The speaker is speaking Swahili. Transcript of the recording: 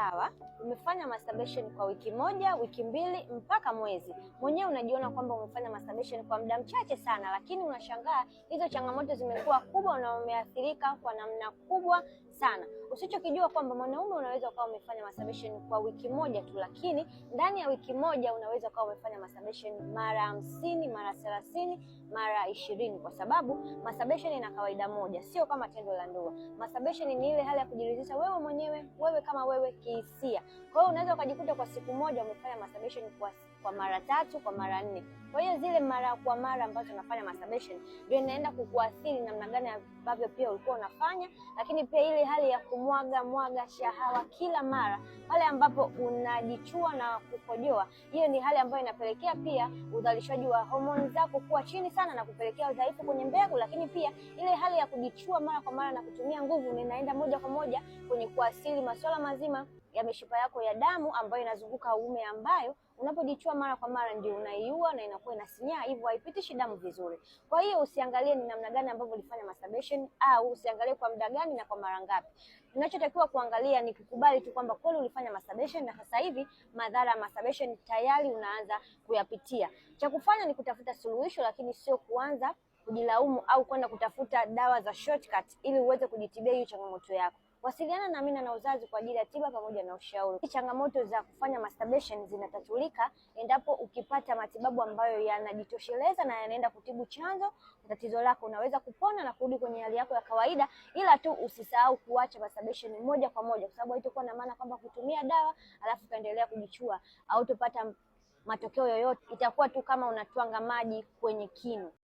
Sawa, umefanya masturbation kwa wiki moja, wiki mbili, mpaka mwezi. Mwenyewe unajiona kwamba umefanya masturbation kwa muda mchache sana, lakini unashangaa hizo changamoto zimekuwa kubwa na umeathirika kwa namna kubwa sana. Usichokijua kwamba mwanaume unaweza ukawa umefanya masturbation kwa wiki moja tu, lakini ndani ya wiki moja unaweza ukawa umefanya masturbation mara 50, mara 30, mara 20, kwa sababu masturbation ina kawaida moja, sio kama tendo la ndoa. Masturbation ni ile hali ya kujiridhisha wewe mwenyewe, wewe kama wewe kihisia. Kwa hiyo unaweza ukajikuta kwa siku moja umefanya masturbation kwa mara 3, kwa mara 4. Kwa hiyo zile mara kwa mara ambazo unafanya masturbation ndio inaenda kukuathiri namna gani ambavyo pia ulikuwa unafanya, lakini pia ile hali ya kumwaga shahawa kila mara pale ambapo unajichua na kukojoa. Hiyo ni hali ambayo inapelekea pia uzalishaji wa homoni zako kuwa chini sana na kupelekea udhaifu kwenye mbegu, lakini pia ile hali ya kujichua mara kwa mara na kutumia nguvu inaenda moja kwa moja kwenye kuathiri masuala mazima ya mishipa yako ya damu ambayo inazunguka uume, ambayo unapojichua mara kwa mara ndio unaiua na inakuwa inasinyaa, hivyo haipitishi damu vizuri. Kwa hiyo usiangalie ni namna gani ambavyo ulifanya masturbation, au usiangalie kwa muda gani na kwa mara ngapi. Unachotakiwa kuangalia ni kukubali tu kwamba kweli ulifanya masturbation na sasa hivi madhara ya masturbation tayari unaanza kuyapitia. Cha kufanya ni kutafuta suluhisho, lakini sio kuanza kujilaumu au kwenda kutafuta dawa za shortcut ili uweze kujitibia hiyo changamoto yako. Wasiliana na Amina na Uzazi kwa ajili ya tiba pamoja na ushauri. Changamoto za kufanya masturbation zinatatulika endapo ukipata matibabu ambayo yanajitosheleza na yanaenda kutibu chanzo cha tatizo lako. Unaweza kupona na kurudi kwenye hali yako ya kawaida, ila tu usisahau kuacha masturbation moja kwa moja, kwa sababu haitakuwa na maana kwamba kutumia dawa alafu kaendelea kujichua au utapata matokeo yoyote. Itakuwa tu kama unatwanga maji kwenye kinu.